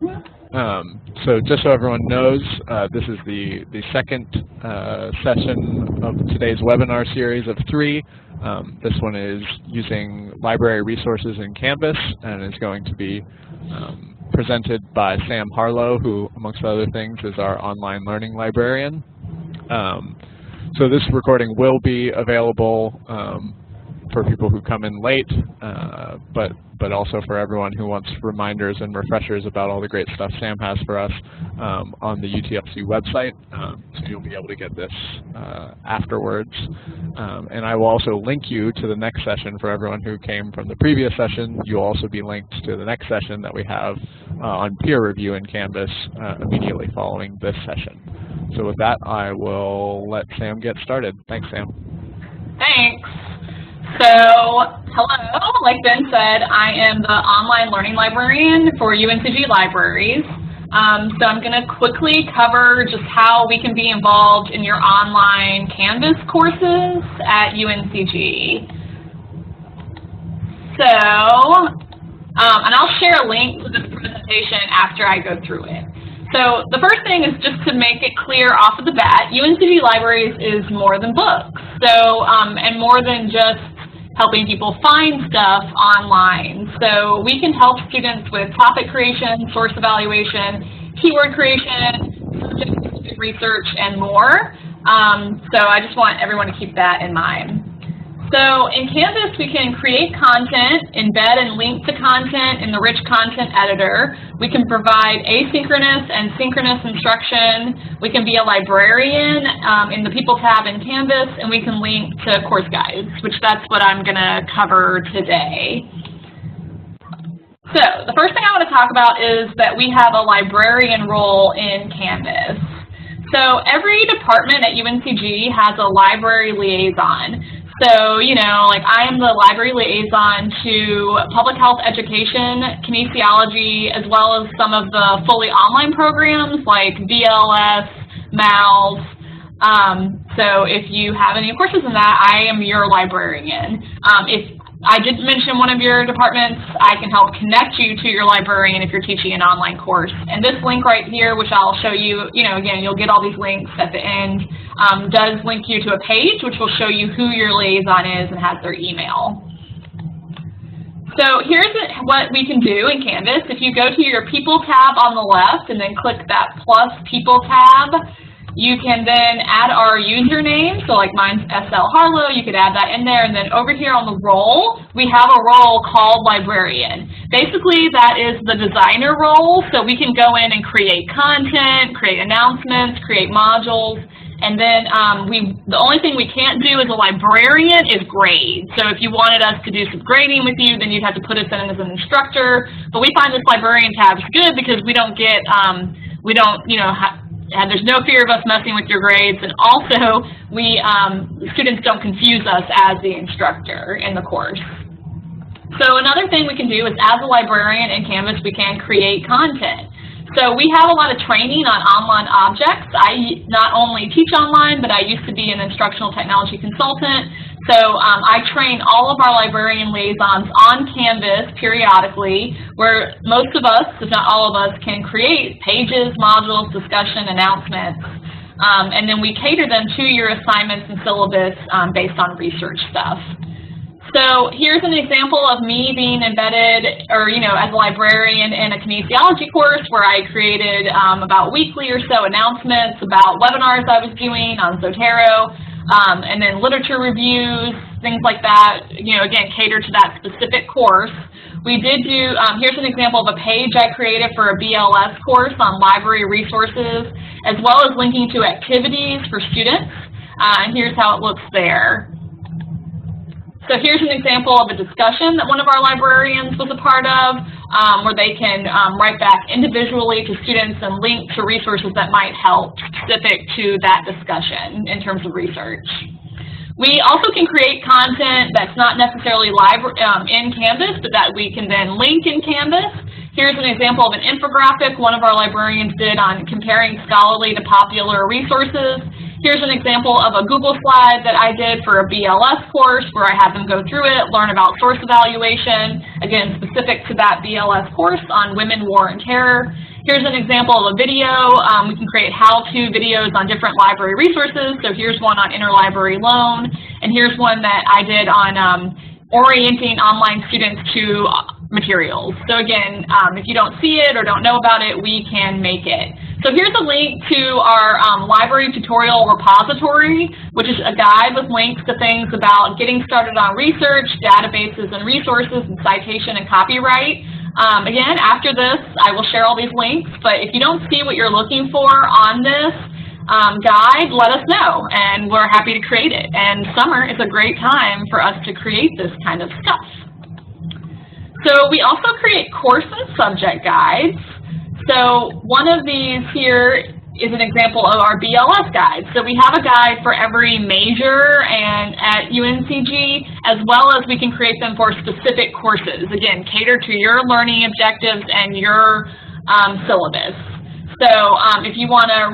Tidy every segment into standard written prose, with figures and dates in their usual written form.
So just so everyone knows, this is the second session of today's webinar series of 3. This one is using library resources in Canvas and is going to be presented by Sam Harlow, who, amongst other things, is our online learning librarian. So this recording will be available for people who come in late, but also for everyone who wants reminders and refreshers about all the great stuff Sam has for us on the UTLC website. So you'll be able to get this afterwards. And I will also link you to the next session for everyone who came from the previous session. You'll also be linked to the next session that we have on peer review in Canvas immediately following this session. So with that, I will let Sam get started. Thanks, Sam. Thanks. So, hello, like Ben said, I am the online learning librarian for UNCG Libraries. So I'm going to quickly cover just how we can be involved in your online Canvas courses at UNCG. So, and I'll share a link to this presentation after I go through it. So the first thing is just to make it clear off of the bat, UNCG Libraries is more than books. So, and more than just helping people find stuff online. So we can help students with topic creation, source evaluation, keyword creation, subject-specific research, and more. So I just want everyone to keep that in mind. So in Canvas, we can create content, embed and link to content in the rich content editor. We can provide asynchronous and synchronous instruction. We can be a librarian in the People tab in Canvas, and we can link to course guides, which that's what I'm going to cover today. So the first thing I want to talk about is that we have a librarian role in Canvas. So every department at UNCG has a library liaison. So, you know, like I am the library liaison to public health education, kinesiology, as well as some of the fully online programs like BLS, MALS. So if you have any courses in that, I am your librarian. If I did mention one of your departments, I can help connect you to your librarian if you're teaching an online course. And this link right here, which I'll show you, again, you'll get all these links at the end, does link you to a page which will show you who your liaison is and has their email. So here's what we can do in Canvas. If you go to your People tab on the left and then click that plus People tab, you can then add our username, so like mine's SL Harlow, you could add that in there, and then over here on the role, we have a role called librarian. Basically, that is the designer role, so we can go in and create content, create announcements, create modules, and then the only thing we can't do as a librarian is grade. So if you wanted us to do some grading with you, then you'd have to put us in as an instructor, but we find this librarian tab is good because we don't get, and there's no fear of us messing with your grades, and also students don't confuse us as the instructor in the course. So another thing we can do is, as a librarian in Canvas, we can create content. So we have a lot of training on online objects. I not only teach online, but I used to be an instructional technology consultant. So I train all of our librarian liaisons on Canvas periodically, where most of us, if not all of us, can create pages, modules, discussion, announcements, and then we cater them to your assignments and syllabus based on research stuff. So here's an example of me being embedded, or as a librarian in a kinesiology course where I created about weekly or so announcements about webinars I was doing on Zotero, and then literature reviews, things like that, again, cater to that specific course. We did do, here's an example of a page I created for a BLS course on library resources, as well as linking to activities for students, and here's how it looks there. So here's an example of a discussion that one of our librarians was a part of, where they can write back individually to students and link to resources that might help specific to that discussion in terms of research. We also can create content that's not necessarily live in Canvas, but that we can then link in Canvas. Here's an example of an infographic one of our librarians did on comparing scholarly to popular resources. Here's an example of a Google slide that I did for a BLS course where I had them go through it, learn about source evaluation, again, specific to that BLS course on women, war, and terror. Here's an example of a video. We can create how-to videos on different library resources. So here's one on interlibrary loan, and here's one that I did on orienting online students to materials. So again, if you don't see it or don't know about it, we can make it. So here's a link to our library tutorial repository, which is a guide with links to things about getting started on research, databases and resources, and citation and copyright. Again, after this, I will share all these links, but if you don't see what you're looking for on this guide, let us know, and we're happy to create it. And summer is a great time for us to create this kind of stuff. So we also create course and subject guides. So one of these here is an example of our BLS guide. So we have a guide for every major and at UNCG, as well as we can create them for specific courses. Again, cater to your learning objectives and your syllabus. So if you want to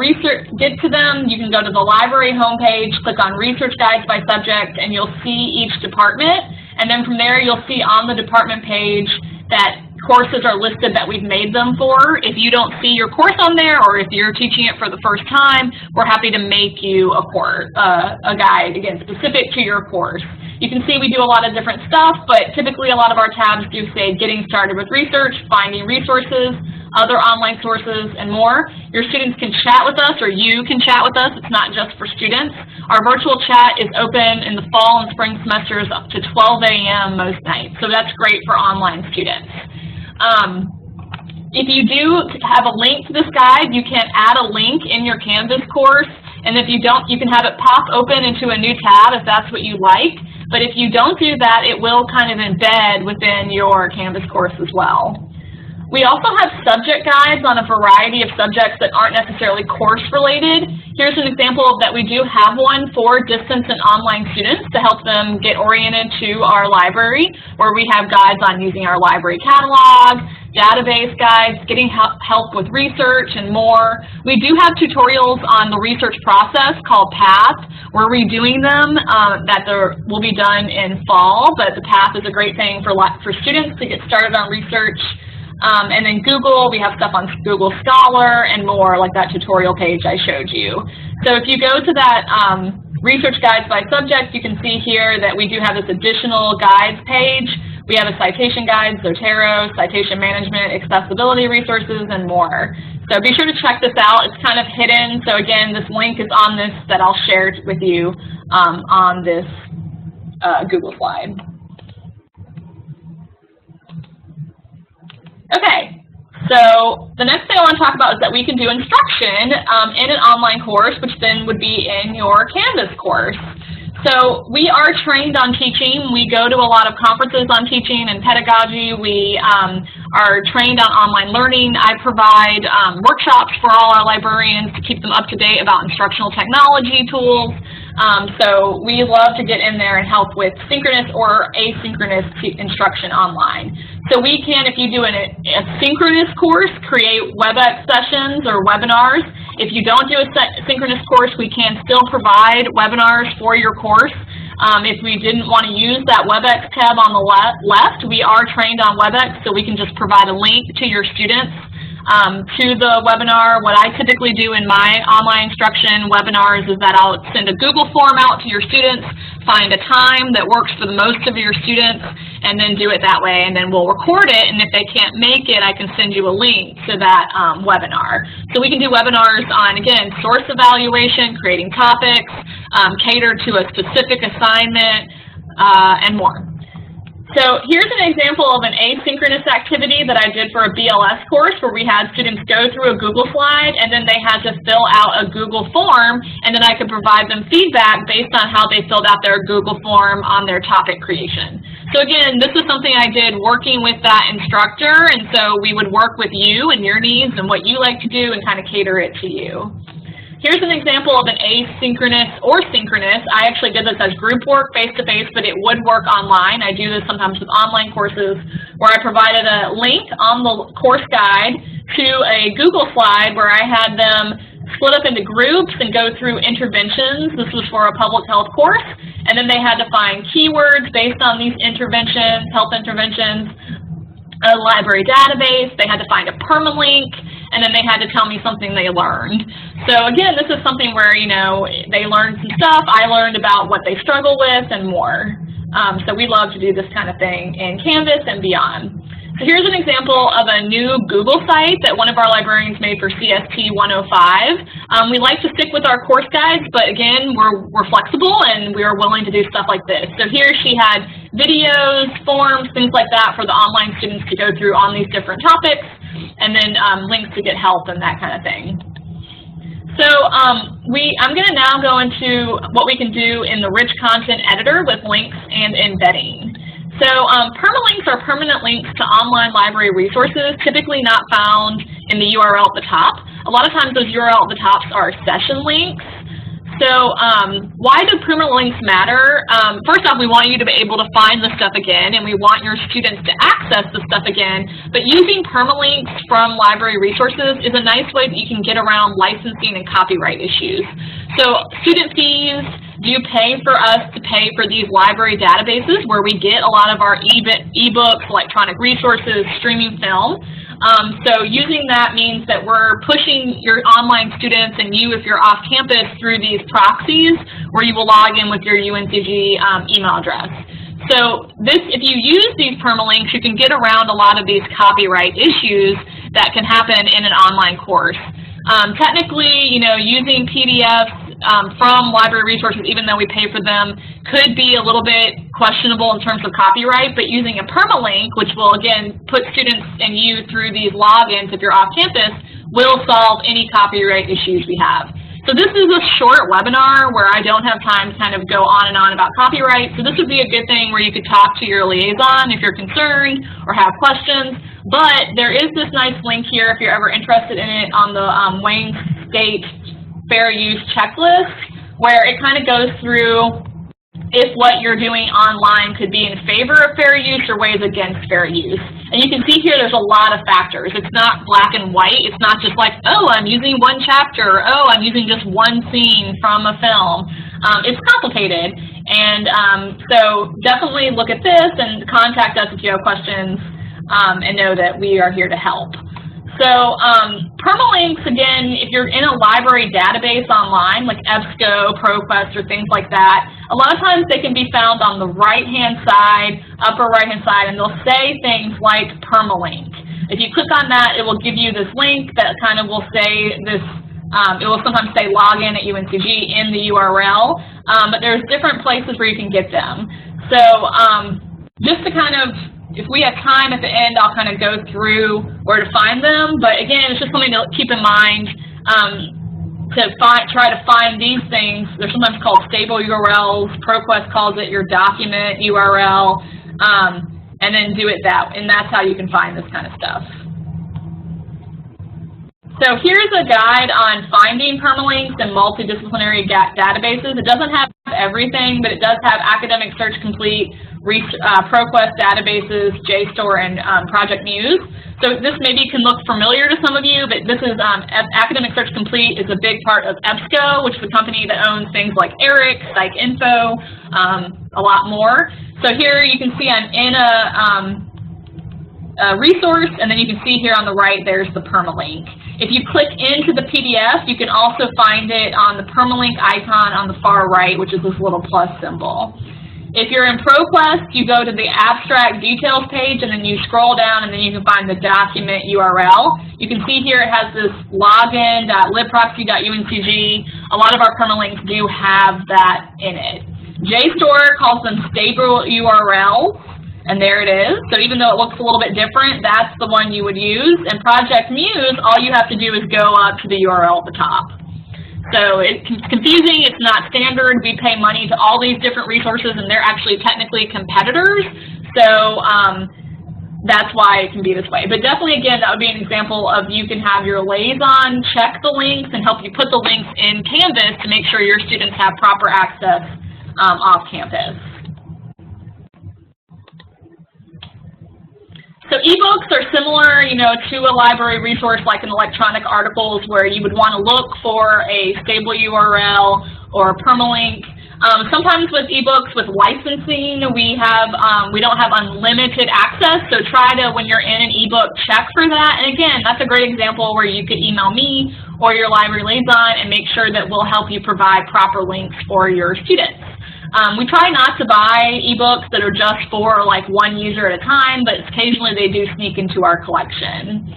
get to them, you can go to the library homepage, click on Research Guides by Subject, and you'll see each department. And then from there, you'll see on the department page that courses are listed that we've made them for. If you don't see your course on there, or if you're teaching it for the first time, we're happy to make you a guide, again, specific to your course. You can see we do a lot of different stuff, but typically a lot of our tabs do say getting started with research, finding resources, other online sources, and more. Your students can chat with us, or you can chat with us. It's not just for students. Our virtual chat is open in the fall and spring semesters up to 12 a.m. most nights, so that's great for online students. If you do have a link to this guide, you can add a link in your Canvas course, and if you don't, you can have it pop open into a new tab if that's what you like. But if you don't do that, it will kind of embed within your Canvas course as well. We also have subject guides on a variety of subjects that aren't necessarily course related. Here's an example that we do have one for distance and online students to help them get oriented to our library, where we have guides on using our library catalog, database guides, getting help with research, and more. We do have tutorials on the research process called PATH. We're redoing them that will be done in fall, but the PATH is a great thing for students to get started on research. And then Google, we have stuff on Google Scholar and more, like that tutorial page I showed you. So if you go to that Research Guides by Subject, you can see here that we do have this additional guides page. We have a citation guide, Zotero, citation management, accessibility resources, and more. So be sure to check this out. It's kind of hidden. So again, this link is on this that I'll share with you on this Google slide. Okay, so the next thing I want to talk about is that we can do instruction in an online course, which then would be in your Canvas course. So we are trained on teaching. We go to a lot of conferences on teaching and pedagogy. We are trained on online learning. I provide workshops for all our librarians to keep them up to date about instructional technology tools. So we love to get in there and help with synchronous or asynchronous instruction online. So we can, if you do a synchronous course, create WebEx sessions or webinars. If you don't do a synchronous course, we can still provide webinars for your course. If we didn't want to use that WebEx tab on the left, we are trained on WebEx, so we can just provide a link to your students to the webinar. What I typically do in my online instruction webinars is that I'll send a Google form out to your students, find a time that works for the most of your students, and then do it that way, and then we'll record it, and if they can't make it, I can send you a link to that webinar. So we can do webinars on, again, source evaluation, creating topics, cater to a specific assignment, and more. So here's an example of an asynchronous activity that I did for a BLS course where we had students go through a Google slide and then they had to fill out a Google form, and then I could provide them feedback based on how they filled out their Google form on their topic creation. So again, this is something I did working with that instructor, and so we would work with you and your needs and what you like to do and kind of cater it to you. Here's an example of an asynchronous or synchronous. I actually did this as group work face-to-face, but it would work online. I do this sometimes with online courses where I provided a link on the course guide to a Google slide where I had them split up into groups and go through interventions. This was for a public health course. And then they had to find keywords based on these interventions, health interventions, a library database. They had to find a permalink, and then they had to tell me something they learned. So again, this is something where, you know, they learned some stuff, I learned about what they struggle with, and more. So we love to do this kind of thing in Canvas and beyond. So here's an example of a new Google site that one of our librarians made for CST 105. We like to stick with our course guides, but again, we're flexible and we're willing to do stuff like this. So here she had videos, forms, things like that for the online students to go through on these different topics, and then links to get help and that kind of thing. So I'm going to now go into what we can do in the rich content editor with links and embedding. So permalinks are permanent links to online library resources, typically not found in the URL at the top. A lot of times those URL at the tops are session links. So why do permalinks matter? First off, we want you to be able to find the stuff again, and we want your students to access the stuff again. But using permalinks from library resources is a nice way that you can get around licensing and copyright issues. So student fees, do you pay for us to pay for these library databases where we get a lot of our ebooks, electronic resources, streaming film? So using that means that we're pushing your online students and you, if you're off campus, through these proxies where you will log in with your UNCG email address. So if you use these permalinks, you can get around a lot of these copyright issues that can happen in an online course. Technically, you know, using PDFs from library resources, even though we pay for them, could be a little bit questionable in terms of copyright, but using a permalink, which will again put students and you through these logins if you're off campus, will solve any copyright issues we have. So this is a short webinar where I don't have time to kind of go on and on about copyright, so this would be a good thing where you could talk to your liaison if you're concerned or have questions. But there is this nice link here if you're ever interested in it on the Wayne State Fair Use Checklist, where it kind of goes through if what you're doing online could be in favor of fair use or ways against fair use. And you can see here there's a lot of factors. It's not black and white. It's not just like, oh, I'm using one chapter, or, oh, I'm using just one scene from a film. It's complicated. And so definitely look at this and contact us if you have questions, and know that we are here to help. So permalinks, again, if you're in a library database online, like EBSCO, ProQuest, or things like that, a lot of times they can be found on the right-hand side, upper right-hand side, and they'll say things like permalink. If you click on that, it will give you this link that kind of will say this, it will sometimes say login at UNCG in the URL, but there's different places where you can get them. So just to kind of, if we have time at the end, I'll kind of go through where to find them. But again, it's just something to keep in mind to try to find these things. They're sometimes called stable URLs. ProQuest calls it your document URL, and then do it and that's how you can find this kind of stuff. So here's a guide on finding permalinks and multidisciplinary databases. It doesn't have everything, but it does have Academic Search Complete, ProQuest databases, JSTOR, and Project Muse. So this maybe can look familiar to some of you, but this is Academic Search Complete is a big part of EBSCO, which is a company that owns things like ERIC, PsycInfo, a lot more. So here you can see I'm in a resource, and then you can see here on the right there's the permalink. If you click into the PDF, you can also find it on the permalink icon on the far right, which is this little plus symbol. If you're in ProQuest, you go to the abstract details page, and then you scroll down, and then you can find the document URL. You can see here it has this login.libproxy.uncg. A lot of our permalinks do have that in it. JSTOR calls them stable URLs, and there it is. So even though it looks a little bit different, that's the one you would use. And Project Muse, all you have to do is go up to the URL at the top. So it's confusing, it's not standard. We pay money to all these different resources, and they're actually technically competitors. So that's why it can be this way. But definitely, again, that would be an example of you can have your liaison check the links and help you put the links in Canvas to make sure your students have proper access off campus. So ebooks are similar, to a library resource like in electronic articles, where you would want to look for a stable URL or a permalink. Sometimes with ebooks, with licensing, we don't have unlimited access, so try to, when you're in an ebook, check for that. And again, that's a great example where you could email me or your library liaison and make sure that we'll help you provide proper links for your students. We try not to buy ebooks that are just for like one user at a time, but occasionally they do sneak into our collection.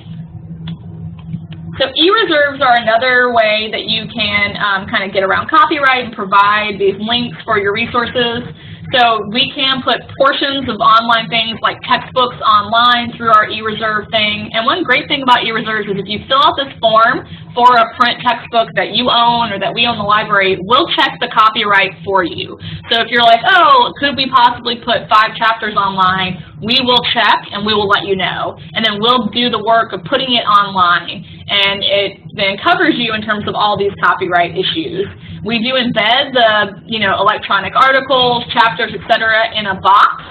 So e-reserves are another way that you can kind of get around copyright and provide these links for your resources. So we can put portions of online things like textbooks online through our e-reserve thing. And one great thing about e-reserves is if you fill out this form for a print textbook that you own or that we own the library, we'll check the copyright for you. So if you're like, oh, could we possibly put 5 chapters online, we will check and we will let you know. And then we'll do the work of putting it online. And it then covers you in terms of all these copyright issues. We do embed the, electronic articles, chapters, etc. in a box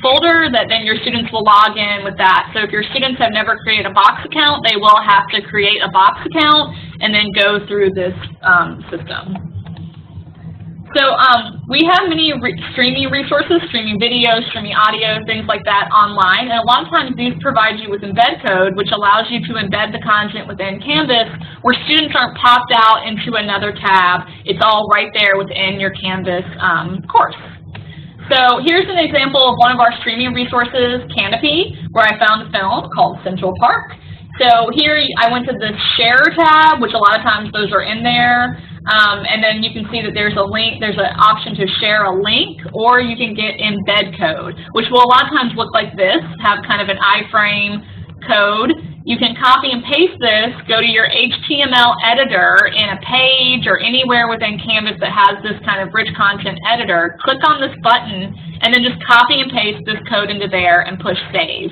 folder that then your students will log in with that. So if your students have never created a box account, they will have to create a box account and then go through this system. So we have many streaming resources, streaming videos, streaming audio, things like that online. And a lot of times these provide you with Embed Code, which allows you to embed the content within Canvas where students aren't popped out into another tab. It's all right there within your Canvas course. So here's an example of one of our streaming resources, Canopy, where I found a film called Central Park. So here I went to the Share tab, which a lot of times those are in there. And then you can see that there's a link, there's an option to share a link, or you can get Embed Code, which will a lot of times look like this, have kind of an iframe code. You can copy and paste this, go to your HTML editor in a page or anywhere within Canvas that has this kind of rich content editor, click on this button, and then just copy and paste this code into there and push save.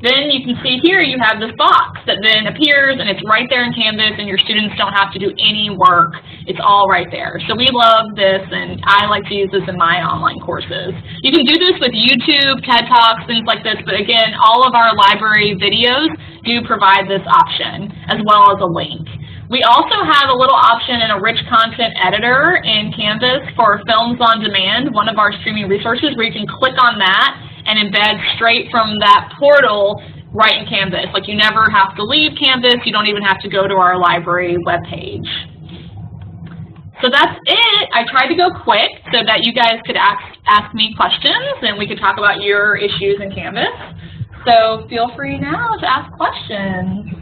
Then you can see here you have this box that then appears and it's right there in Canvas and your students don't have to do any work. It's all right there. So we love this and I like to use this in my online courses. You can do this with YouTube, TED Talks, things like this, but again, all of our library videos do provide this option as well as a link. We also have a little option in a rich content editor in Canvas for Films on Demand, one of our streaming resources where you can click on that and embed straight from that portal right in Canvas. Like you never have to leave Canvas, you don't even have to go to our library webpage. So that's it. I tried to go quick so that you guys could ask me questions and we could talk about your issues in Canvas. So feel free now to ask questions.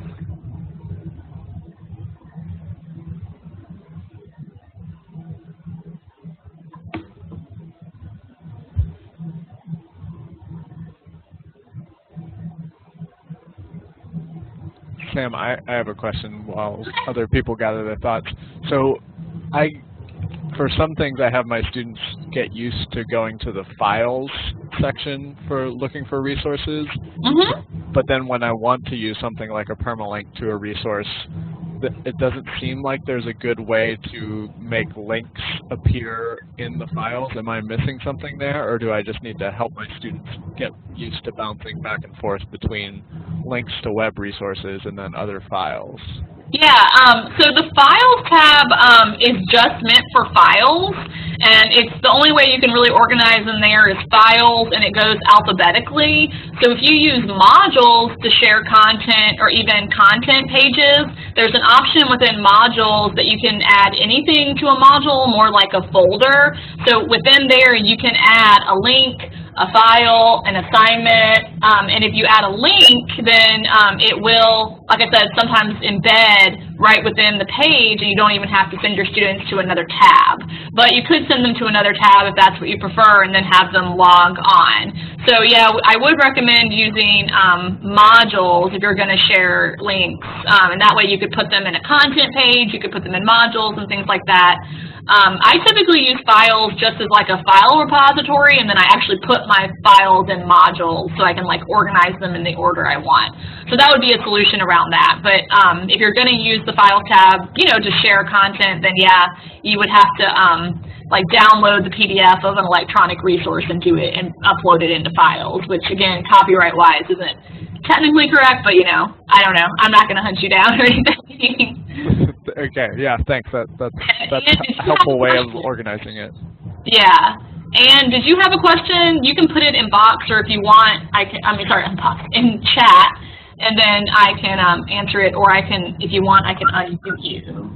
Sam, I have a question while other people gather their thoughts. So for some things, I have my students get used to going to the files section for looking for resources. But then when I want to use something like a permalink to a resource, it doesn't seem like there's a good way to make links appear in the files. Am I missing something there, or do I just need to help my students get used to bouncing back and forth between links to web resources and then other files? Yeah, so the Files tab is just meant for files, and it's the only way you can really organize in there is files, and it goes alphabetically. So if you use modules to share content or even content pages, there's an option within modules that you can add anything to a module, more like a folder. So within there, you can add a link, a file, an assignment, and if you add a link, then it will, like I said, sometimes embed right within the page, and you don't even have to send your students to another tab. But you could send them to another tab if that's what you prefer, and then have them log on. So yeah, I would recommend using modules if you're going to share links, and that way you could put them in a content page, you could put them in modules and things like that. I typically use files just as like a file repository, and then I actually put my files in modules so I can like organize them in the order I want. So that would be a solution around that. But if you're going to use the Files tab, to share content, then yeah, you would have to like download the PDF of an electronic resource and do it and upload it into files, which again, copyright-wise isn't technically correct, but you know, I don't know. I'm not going to hunt you down or anything. Okay, yeah, thanks. That's a helpful way of organizing it. Yeah. And did you have a question? You can put it in box, or if you want, in chat, and then I can answer it, or I can, if you want, I can unmute you.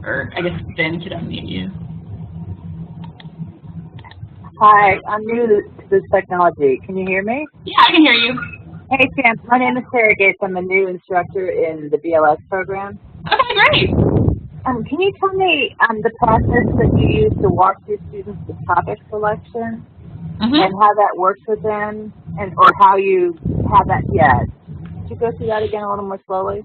Or I guess Ben could unmute you. Hi, I'm new to this technology. Can you hear me? Yeah, I can hear you. Hey, Sam. My name is Sarah Gates. I'm a new instructor in the BLS program. Okay, great. Can you tell me the process that you use to walk through students with topic selection and how that works with them, and or how you have that? Yeah. Could you go through that again a little more slowly?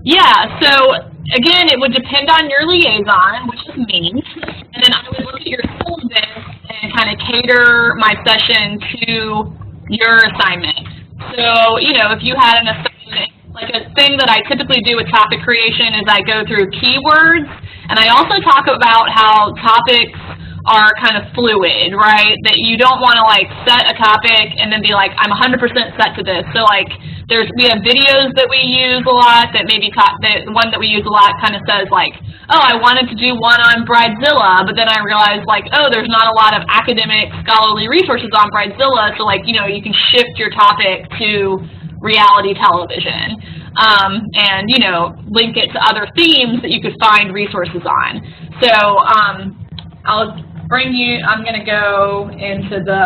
Yeah, so again, it would depend on your liaison, which is me, and then I would look at your syllabus and kind of cater my session to your assignment. So, you know, if you had an assignment, like a thing that I typically do with topic creation is I go through keywords, and I also talk about how topics are kind of fluid, right? That you don't want to like set a topic and then be like, I'm 100% set to this. So like we have videos that we use a lot that maybe the one that we use a lot kind of says like, oh, I wanted to do one on Bridezilla, but then I realized like, oh, there's not a lot of academic scholarly resources on Bridezilla, so like, you know, you can shift your topic to reality television and, you know, link it to other themes that you could find resources on. So I'm going to go into the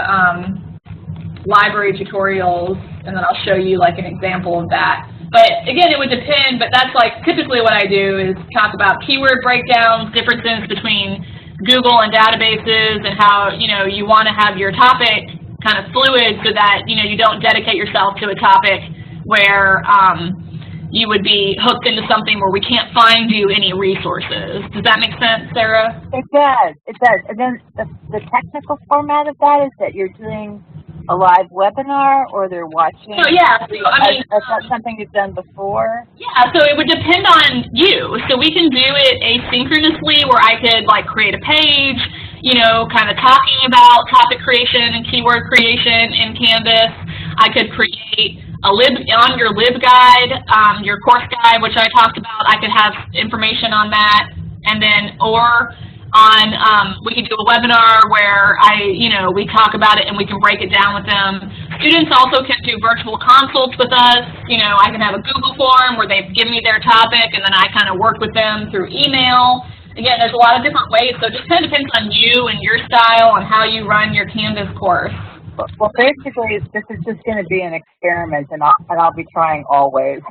library tutorials, and then I'll show you like an example of that. But again, it would depend, but that's like typically what I do is talk about keyword breakdowns, differences between Google and databases, and how, you know, you want to have your topic kind of fluid so that, you know, you don't dedicate yourself to a topic where you would be hooked into something where we can't find you any resources. Does that make sense, Sarah? It does. It does. And then the technical format of that is that you're doing a live webinar, or they're watching? So yeah, so, I mean, is that something you've done before? Yeah, so it would depend on you. So we can do it asynchronously, where I could like create a page, you know, kind of talking about topic creation and keyword creation in Canvas. I could create on your lib guide, your course guide, which I talked about. I could have information on that, and then or on we could do a webinar where we talk about it and we can break it down with them. Students also can do virtual consults with us. You know, I can have a Google form where they give me their topic, and then I kind of work with them through email. Again, there's a lot of different ways, so it just kind of depends on you and your style and how you run your Canvas course. Well, basically, this is just going to be an experiment, and I'll be trying always.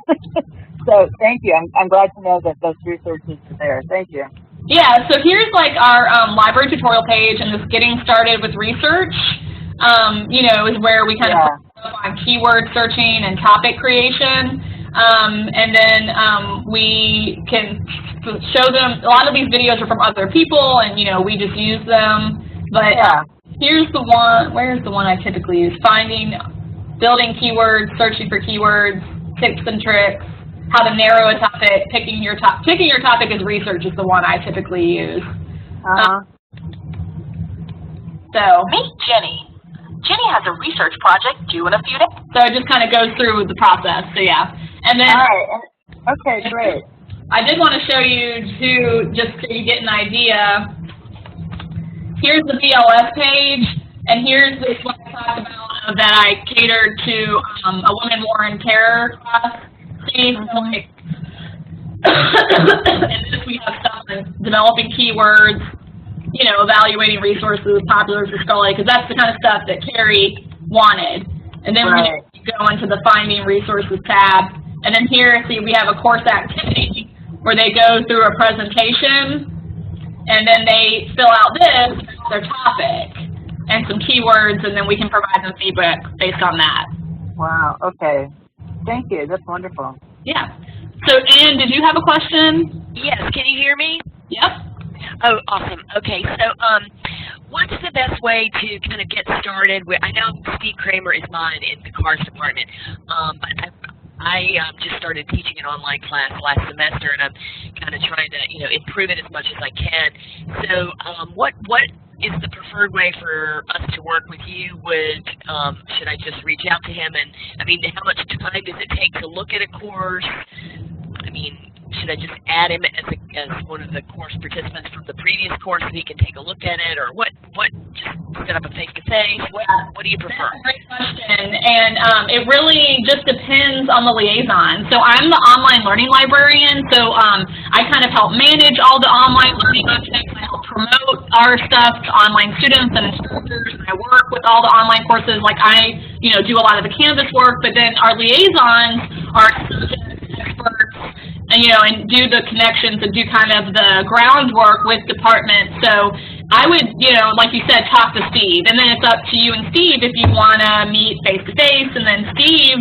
So thank you. I'm glad to know that those resources are there. Thank you. Yeah, so here's like our library tutorial page, and this getting started with research, is where we kind of focus on keyword searching and topic creation. And then we can show them, a lot of these videos are from other people, and, we just use them. But here's the one, where's the one I typically use? Building keywords, searching for keywords, tips and tricks, how to narrow a topic, picking your topic as research is the one I typically use. So meet Jenny. Jenny has a research project due in a few days. So it just kind of goes through the process. So yeah, and then all right. Okay, great. I did want to show you too, just so you get an idea. Here's the BLS page, and here's this one I talked about that I catered to a Women, War, and Terror class. See, and this we have stuff in developing keywords, evaluating resources, popular for scholarly, because that's the kind of stuff that Carrie wanted. And then we're going to go into the Finding Resources tab. And then here, see, we have a course activity where they go through a presentation, and then they fill out this, their topic, and some keywords, and then we can provide them feedback based on that. Wow, okay. Thank you, that's wonderful. Yeah. So, Ann, did you have a question? Yes, can you hear me? Yep. Oh, awesome. Okay, so what's the best way to kind of get started with, I know Steve Kramer is mine in the cars department, but I just started teaching an online class last semester, and I'm kind of trying to, improve it as much as I can. So, what is the preferred way for us to work with you? Should I just reach out to him? And I mean, how much time does it take to look at a course? I mean, should I just add him as one of the course participants from the previous course so he can take a look at it, or what? Just set up a face-to-face? What do you prefer? That's a great question, and it really just depends on the liaison. So I'm the online learning librarian, so I kind of help manage all the online learning objects. I help promote our stuff to online students and instructors, and I work with all the online courses. Like I, do a lot of the Canvas work, but then our liaisons are subject experts, and do the connections and do kind of the groundwork with departments. So I would, like you said, talk to Steve, and then it's up to you and Steve if you want to meet face-to-face, and then Steve,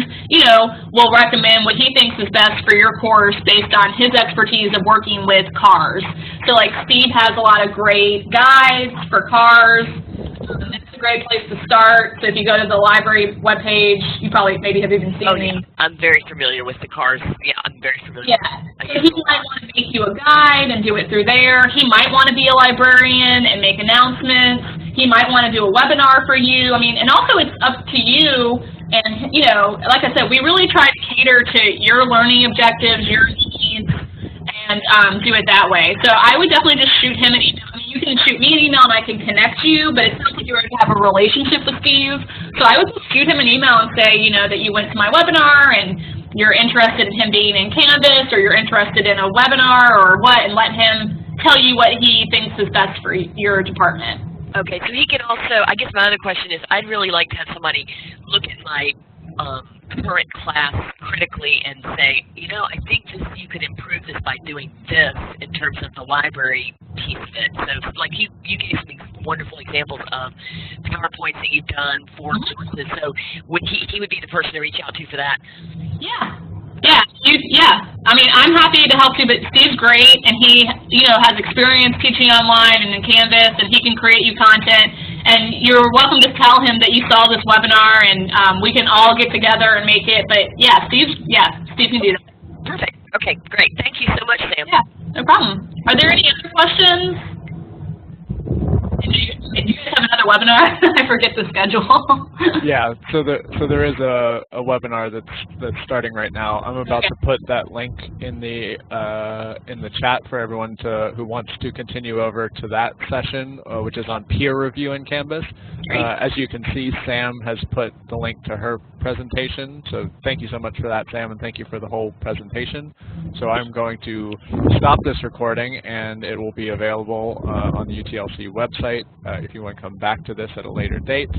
will recommend what he thinks is best for your course based on his expertise of working with cars. So like Steve has a lot of great guides for cars. It's a great place to start. So if you go to the library webpage, you probably maybe have even seen me. I'm very familiar with the cars. Yeah, I'm very familiar. Yeah. So he might want to make you a guide and do it through there. He might want to be a librarian and make announcements. He might want to do a webinar for you. I mean, and also it's up to you. And, like I said, we really try to cater to your learning objectives, your needs, and do it that way. So I would definitely just shoot him an email. I mean, you can shoot me an email and I can connect you, but it sounds like you already have a relationship with Steve. So I would just shoot him an email and say, that you went to my webinar and you're interested in him being in Canvas, or you're interested in a webinar or what, and let him tell you what he thinks is best for your department. Okay, so he can also, I guess my other question is, I'd really like to have somebody look at my current class critically and say, I think you could improve this by doing this in terms of the library piece of it. So, like you gave some wonderful examples of PowerPoints that you've done for courses. So, he would be the person to reach out to for that? Yeah. Yeah. I mean, I'm happy to help you, but Steve's great, and he, has experience teaching online and in Canvas, and he can create you content. And you're welcome to tell him that you saw this webinar, and we can all get together and make it. But yeah, Steve can do that. Perfect. Okay, great. Thank you so much, Sam. Yeah, no problem. Are there any other questions? Do you guys have another webinar? I forget the schedule. Yeah, so there is a webinar that's starting right now. I'm about to put that link in the chat for everyone who wants to continue over to that session, which is on peer review in Canvas. As you can see, Sam has put the link to her presentation. So thank you so much for that, Sam, and thank you for the whole presentation. So I'm going to stop this recording, and it will be available on the UTLC website if you want to come back to this at a later date.